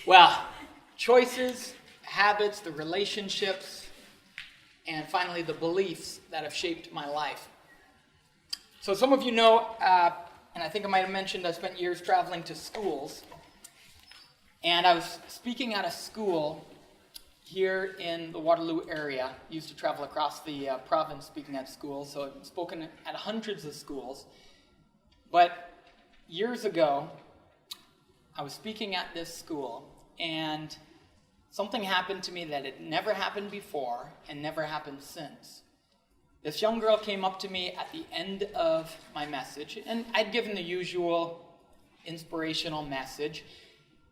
Well, choices, habits, the relationships, and finally the beliefs that have shaped my life. So some of you know, and I think I might have mentioned, I spent years traveling to schools. And I was speaking at a school here in the Waterloo area. Used to travel across the province speaking at schools, so I've spoken at hundreds of schools. But years ago, I was speaking at this school, and something happened to me that had never happened before and never happened since. This young girl came up to me at the end of my message, and I'd given the usual inspirational message,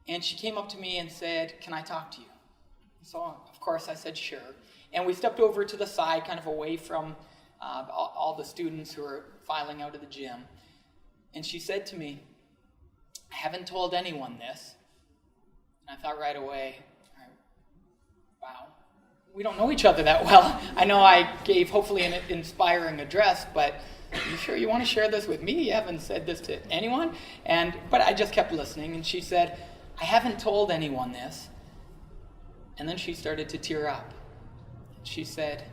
and she came up to me and said, "Can I talk to you?" So, of course, I said sure. And we stepped over to the side, kind of away from all the students who were filing out of the gym. And she said to me, "I haven't told anyone this." And I thought right away, wow, we don't know each other that well. I know I gave hopefully an inspiring address, but you sure you want to share this with me? You haven't said this to anyone? But I just kept listening, and she said, "I haven't told anyone this." And then she started to tear up. She said,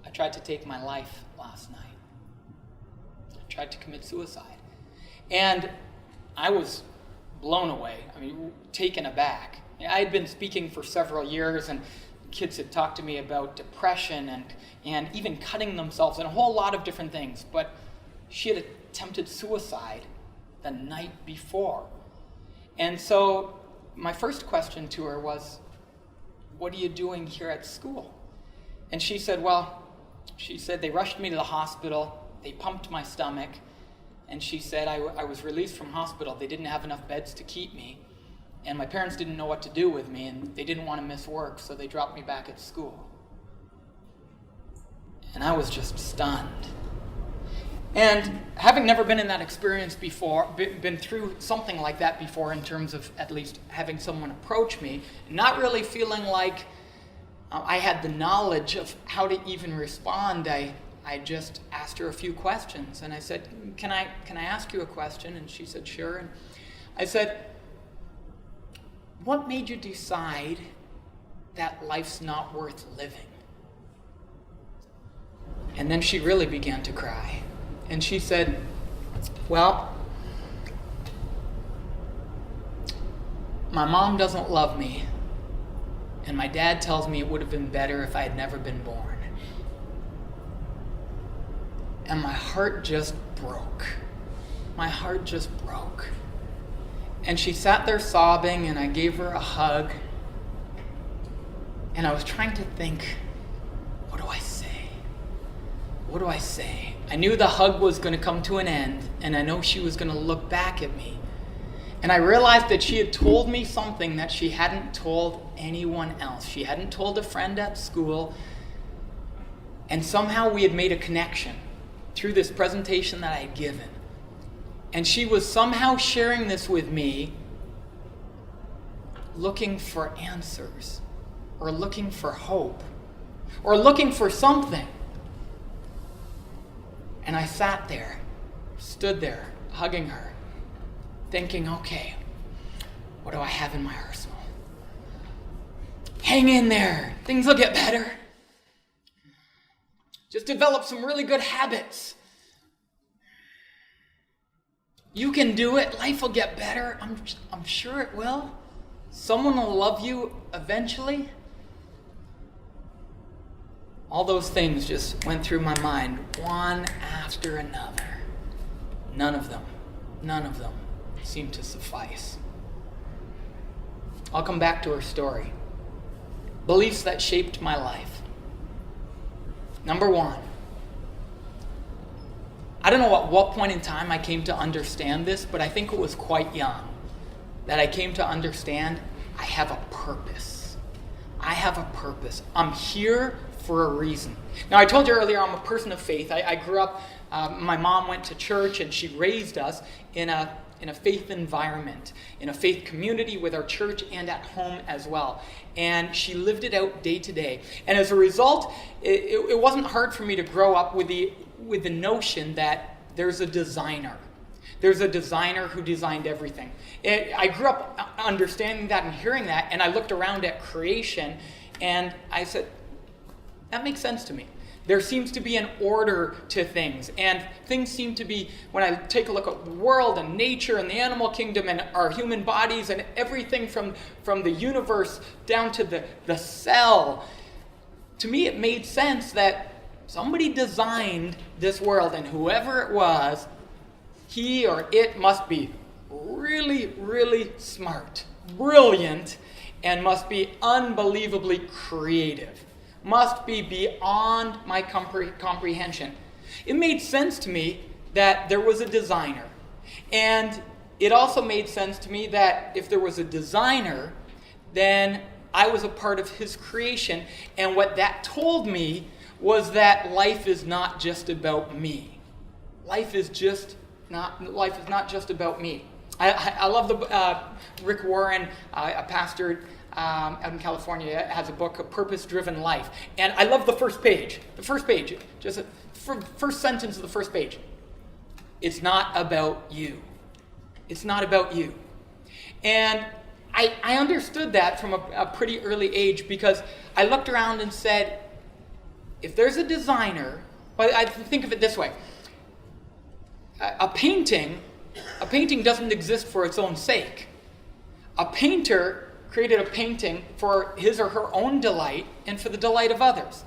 "I tried to take my life last night. I tried to commit suicide." And I was blown away, taken aback. I had been speaking for several years, and kids had talked to me about depression and even cutting themselves and a whole lot of different things. But she had attempted suicide the night before. And so my first question to her was, "What are you doing here at school?" And she said, they rushed me to the hospital, they pumped my stomach, and she said I was released from hospital. They didn't have enough beds to keep me, and my parents didn't know what to do with me, and they didn't want to miss work, so they dropped me back at school. And I was just stunned. And having never been in that experience before, been through something like that before in terms of at least having someone approach me, not really feeling like I had the knowledge of how to even respond, I just asked her a few questions. And I said, can I ask you a question? And she said, "Sure." And I said, "What made you decide that life's not worth living?" And then she really began to cry. And she said, "Well, my mom doesn't love me, and my dad tells me it would have been better if I had never been born. And my heart just broke. My heart just broke." And she sat there sobbing, and I gave her a hug. And I was trying to think, what do I say? What do I say? I knew the hug was going to come to an end, and I know she was going to look back at me. And I realized that she had told me something that she hadn't told anyone else. She hadn't told a friend at school. And somehow we had made a connection through this presentation that I had given. And she was somehow sharing this with me, looking for answers, or looking for hope, or looking for something. And I sat there, stood there, hugging her, thinking, okay, what do I have in my arsenal? Hang in there, things will get better. Just develop some really good habits. You can do it, life will get better, I'm sure it will. Someone will love you eventually. All those things just went through my mind, one after another. None of them seemed to suffice. I'll come back to her story. Beliefs that shaped my life. Number one, I don't know at what point in time I came to understand this, but I think it was quite young that I came to understand I have a purpose. I have a purpose. I'm here for a reason. Now, I told you earlier I'm a person of faith. I grew up, my mom went to church and she raised us in a faith environment, in a faith community with our church and at home as well. And she lived it out day to day. And as a result, it wasn't hard for me to grow up with the notion that there's a designer. There's a designer who designed everything. I grew up understanding that and hearing that, and I looked around at creation, and I said, that makes sense to me. There seems to be an order to things, and things seem to be, when I take a look at the world and nature and the animal kingdom and our human bodies and everything from the universe down to the cell, to me it made sense that somebody designed this world, and whoever it was, he or it must be really, really smart, brilliant, and must be unbelievably creative. Must be beyond my comprehension. It made sense to me that there was a designer. And it also made sense to me that if there was a designer, then I was a part of his creation. And what that told me was that life is not just about me. Life is not just about me. I love the Rick Warren, a pastor out in California, has a book, A Purpose-Driven Life. And I love the first page. Just the first sentence of the first page. It's not about you. It's not about you. And I understood that from a pretty early age, because I looked around and said, if there's a designer, well, I think of it this way. A painting doesn't exist for its own sake. A painter created a painting for his or her own delight and for the delight of others.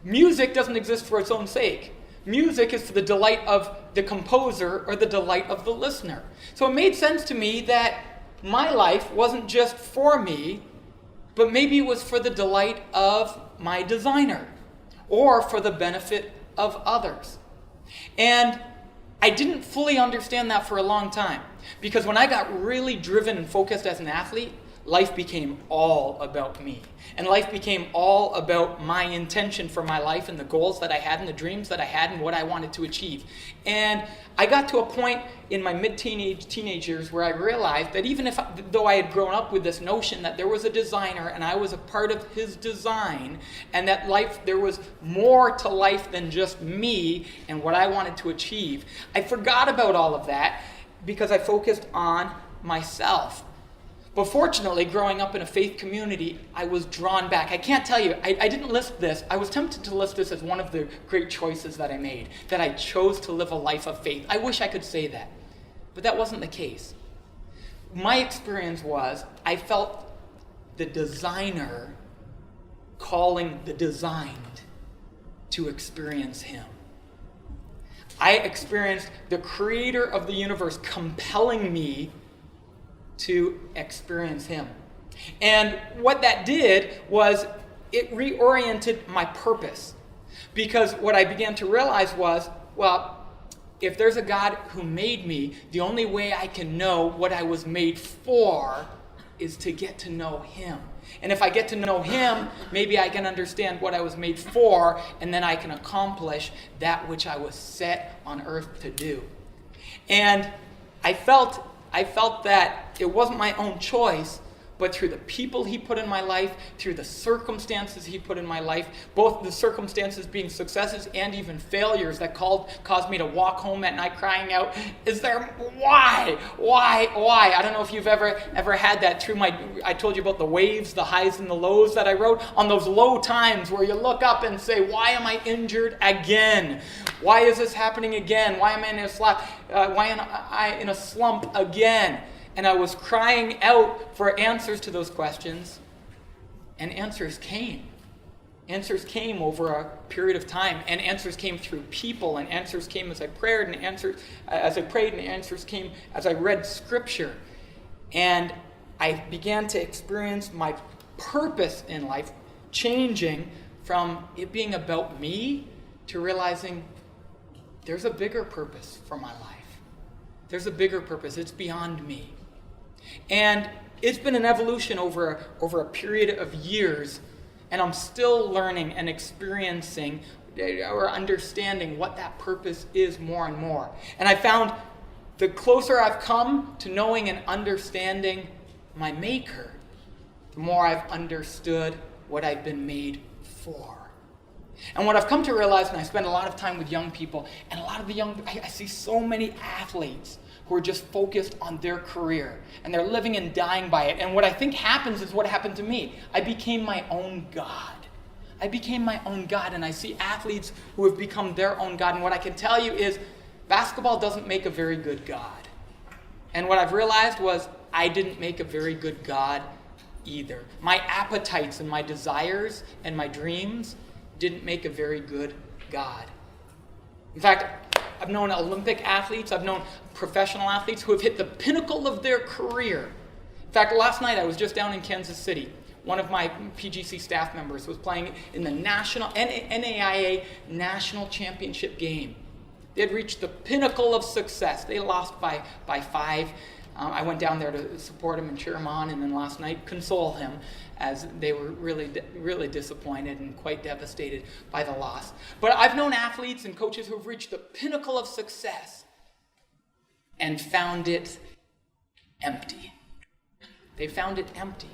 Music doesn't exist for its own sake. Music is for the delight of the composer or the delight of the listener. So it made sense to me that my life wasn't just for me, but maybe it was for the delight of my designer or for the benefit of others. And I didn't fully understand that for a long time, because when I got really driven and focused as an athlete, life became all about me. And life became all about my intention for my life and the goals that I had and the dreams that I had and what I wanted to achieve. And I got to a point in my teenage years where I realized that even though I had grown up with this notion that there was a designer and I was a part of his design, and that there was more to life than just me and what I wanted to achieve, I forgot about all of that because I focused on myself. But fortunately, growing up in a faith community, I was drawn back. I can't tell you, I didn't list this. I was tempted to list this as one of the great choices that I made, that I chose to live a life of faith. I wish I could say that, but that wasn't the case. My experience was, I felt the designer calling the designed to experience him. I experienced the creator of the universe compelling me to experience him. And what that did was it reoriented my purpose. Because what I began to realize was, well, if there's a God who made me, the only way I can know what I was made for is to get to know him. And if I get to know him, maybe I can understand what I was made for, and then I can accomplish that which I was set on earth to do. And I felt that it wasn't my own choice, but through the people he put in my life, through the circumstances he put in my life, both the circumstances being successes and even failures that caused me to walk home at night crying out, why? I don't know if you've ever had that I told you about the waves, the highs and the lows that I wrote, on those low times where you look up and say, why am I injured again? Why is this happening again? Why am I in a slump again? And I was crying out for answers to those questions, and answers came. Answers came over a period of time, and answers came through people, and answers came as I prayed, and answers came as I read Scripture. And I began to experience my purpose in life changing from it being about me to realizing there's a bigger purpose for my life. There's a bigger purpose. It's beyond me. And it's been an evolution over a period of years, and I'm still learning and experiencing or understanding what that purpose is more and more. And I found the closer I've come to knowing and understanding my Maker, the more I've understood what I've been made for. And what I've come to realize, and I spend a lot of time with young people, and a lot of the I see so many athletes who are just focused on their career, and they're living and dying by it. And what I think happens is what happened to me. I became my own God. I became my own God, and I see athletes who have become their own God. And what I can tell you is basketball doesn't make a very good God. And what I've realized was I didn't make a very good God either. My appetites and my desires and my dreams didn't make a very good God. In fact, I've known Olympic athletes, I've known professional athletes who have hit the pinnacle of their career. In fact, last night I was just down in Kansas City. One of my PGC staff members was playing in the NAIA National Championship game. They had reached the pinnacle of success. They lost by 5. I went down there to support him and cheer him on, and then last night console him as they were really disappointed and quite devastated by the loss. But I've known athletes and coaches who've reached the pinnacle of success and found it empty. They found it empty.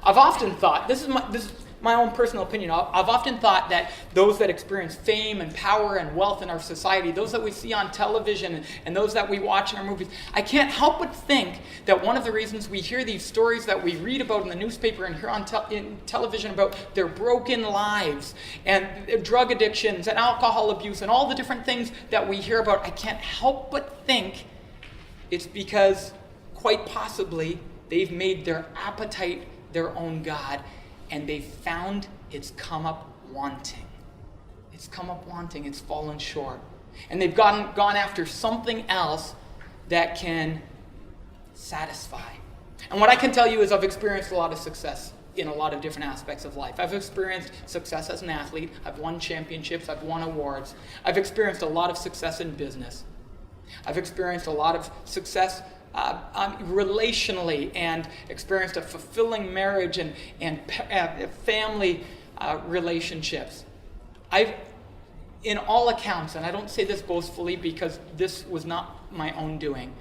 I've often thought, this is my own personal opinion, I've often thought that those that experience fame and power and wealth in our society, those that we see on television and those that we watch in our movies, I can't help but think that one of the reasons we hear these stories that we read about in the newspaper and hear on television about their broken lives and drug addictions and alcohol abuse and all the different things that we hear about, I can't help but think it's because quite possibly they've made their appetite their own God, and they've found it's come up wanting. It's come up wanting. It's fallen short. And they've gone after something else that can satisfy. And what I can tell you is I've experienced a lot of success in a lot of different aspects of life. I've experienced success as an athlete. I've won championships. I've won awards. I've experienced a lot of success in business. I've experienced a lot of success relationally and experienced a fulfilling marriage and family relationships. I've, in all accounts, and I don't say this boastfully because this was not my own doing,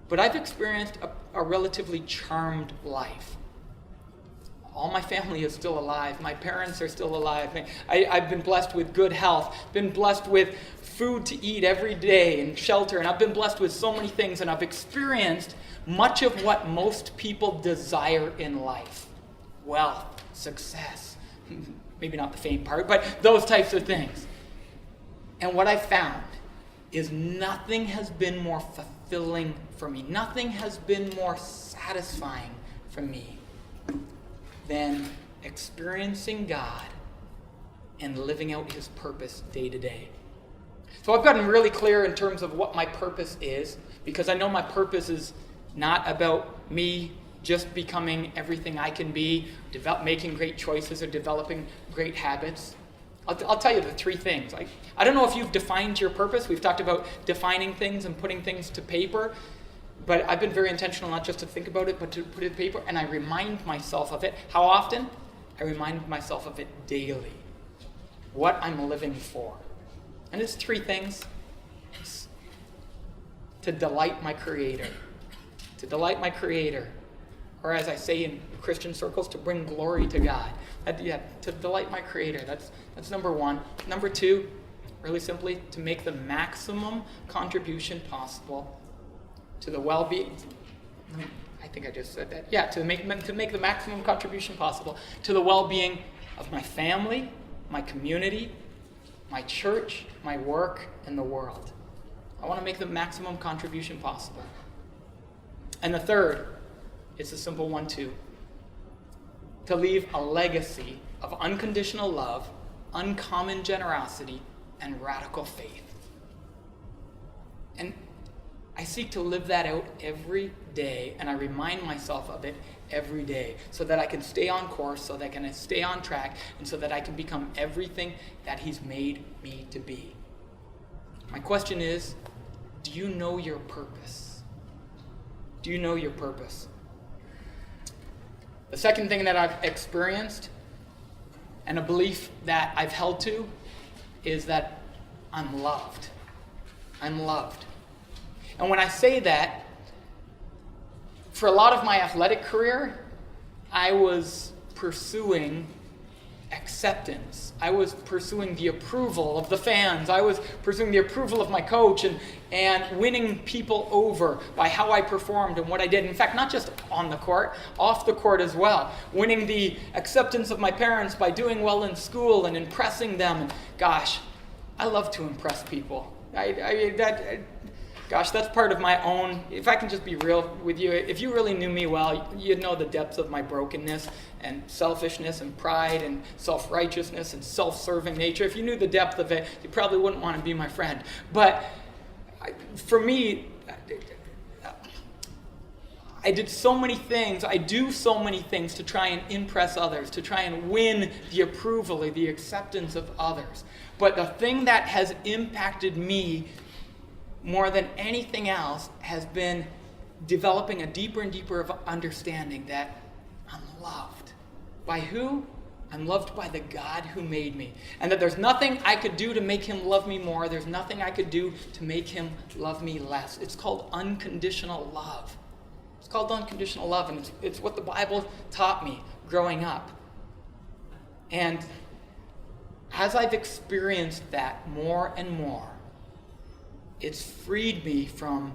but I've experienced a relatively charmed life. All my family is still alive. My parents are still alive. I've been blessed with good health, been blessed with food to eat every day and shelter, and I've been blessed with so many things, and I've experienced much of what most people desire in life. Wealth, success, maybe not the fame part, but those types of things. And what I found is nothing has been more fulfilling for me. Nothing has been more satisfying for me than experiencing God and living out his purpose day to day. So I've gotten really clear in terms of what my purpose is, because I know my purpose is not about me just becoming everything I can be, making great choices or developing great habits. I'll tell you the 3 things. I don't know if you've defined your purpose. We've talked about defining things and putting things to paper. But I've been very intentional not just to think about it, but to put it to paper, and I remind myself of it. How often? I remind myself of it daily. What I'm living for. And it's 3 things. It's to delight my Creator. To delight my Creator. Or as I say in Christian circles, to bring glory to God. To delight my Creator. That's number 1. Number 2, really simply, to make the maximum contribution possible to the well-being, I think I just said that. Yeah, to make the maximum contribution possible to the well-being of my family, my community, my church, my work, and the world. I want to make the maximum contribution possible. And the third, it's a simple one too. To leave a legacy of unconditional love, uncommon generosity, and radical faith. And I seek to live that out every day, and I remind myself of it every day so that I can stay on course, so that I can stay on track, and so that I can become everything that he's made me to be. My question is, do you know your purpose? Do you know your purpose? The second thing that I've experienced, and a belief that I've held to, is that I'm loved. I'm loved. And when I say that, for a lot of my athletic career, I was pursuing acceptance. I was pursuing the approval of the fans. I was pursuing the approval of my coach and winning people over by how I performed and what I did. In fact, not just on the court, off the court as well. Winning the acceptance of my parents by doing well in school and impressing them. And gosh, I love to impress people. That's part of my own, if I can just be real with you, if you really knew me well, you'd know the depths of my brokenness and selfishness and pride and self-righteousness and self-serving nature. If you knew the depth of it, you probably wouldn't want to be my friend. But for me, I did so many things, I do so many things to try and impress others, to try and win the approval or the acceptance of others. But the thing that has impacted me more than anything else has been developing a deeper and deeper understanding that I'm loved. By who? I'm loved by the God who made me. And that there's nothing I could do to make him love me more. There's nothing I could do to make him love me less. It's called unconditional love. It's called unconditional love, and it's what the Bible taught me growing up. And as I've experienced that more and more, it's freed me from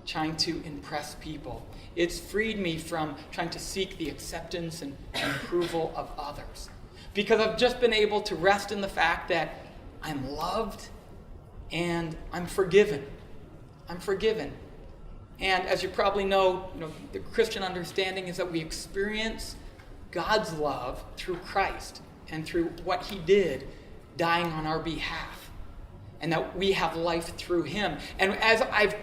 trying to impress people. It's freed me from trying to seek the acceptance and approval of others. Because I've just been able to rest in the fact that I'm loved and I'm forgiven. I'm forgiven. And as you probably know, the Christian understanding is that we experience God's love through Christ and through what he did, dying on our behalf. And that we have life through him. And as I've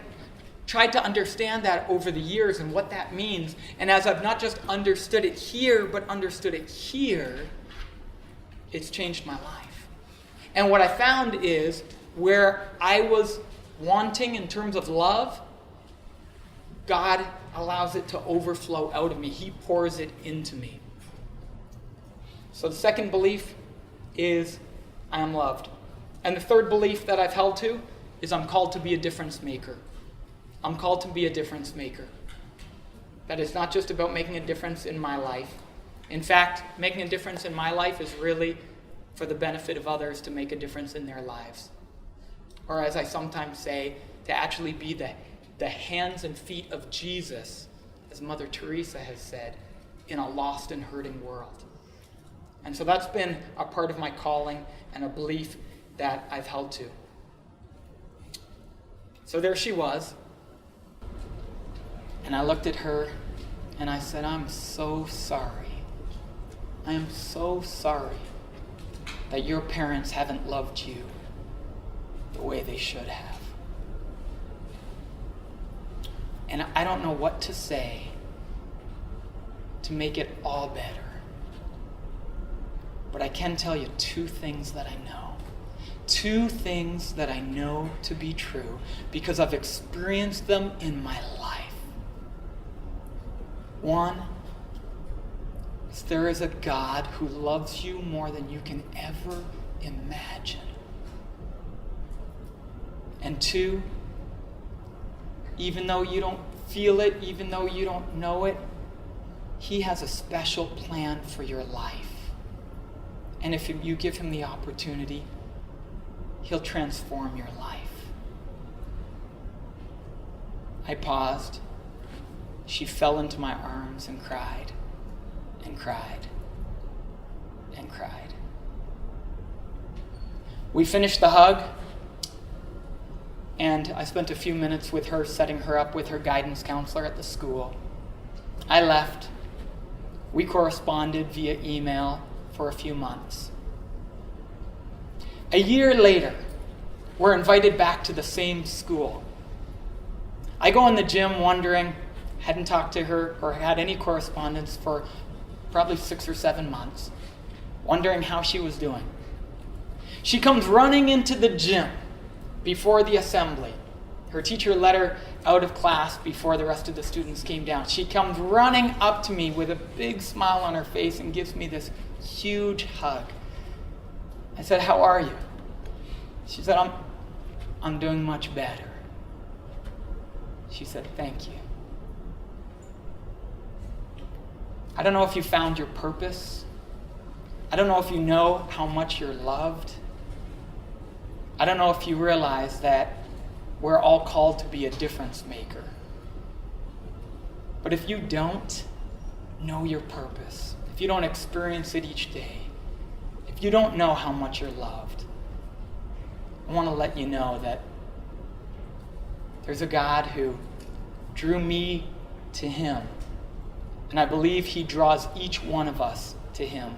tried to understand that over the years and what that means, and as I've not just understood it here, but understood it here, it's changed my life. And what I found is where I was wanting in terms of love, God allows it to overflow out of me. He pours it into me. So the second belief is I am loved. And the third belief that I've held to is I'm called to be a difference maker. I'm called to be a difference maker. That it's not just about making a difference in my life. In fact, making a difference in my life is really for the benefit of others to make a difference in their lives. Or as I sometimes say, to actually be the hands and feet of Jesus, as Mother Teresa has said, in a lost and hurting world. And so that's been a part of my calling and a belief that I've held to. So there she was. And I looked at her and I said, I'm so sorry. I am so sorry that your parents haven't loved you the way they should have. And I don't know what to say to make it all better. But I can tell you two things that I know. Two things that I know to be true because I've experienced them in my life. One is there is a God who loves you more than you can ever imagine. And two, even though you don't feel it, even though you don't know it, he has a special plan for your life. And if you give him the opportunity, he'll transform your life. I paused. She fell into my arms and cried, and cried, and cried. We finished the hug, and I spent a few minutes with her, setting her up with her guidance counselor at the school. I left. We corresponded via email for a few months. A year later, we're invited back to the same school. I go in the gym wondering, hadn't talked to her or had any correspondence for probably 6 or 7 months, wondering how she was doing. She comes running into the gym before the assembly. Her teacher let her out of class before the rest of the students came down. She comes running up to me with a big smile on her face and gives me this huge hug. I said, "How are you?" She said, I'm doing much better. She said, "Thank you." I don't know if you found your purpose. I don't know if you know how much you're loved. I don't know if you realize that we're all called to be a difference maker. But if you don't know your purpose, if you don't experience it each day, if you don't know how much you're loved, I want to let you know that there's a God who drew me to him. And I believe he draws each one of us to him.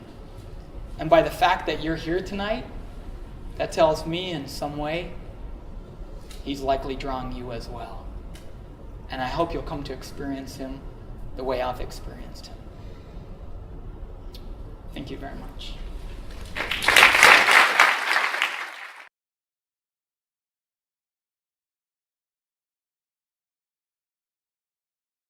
And by the fact that you're here tonight, that tells me in some way he's likely drawing you as well. And I hope you'll come to experience him the way I've experienced him. Thank you very much.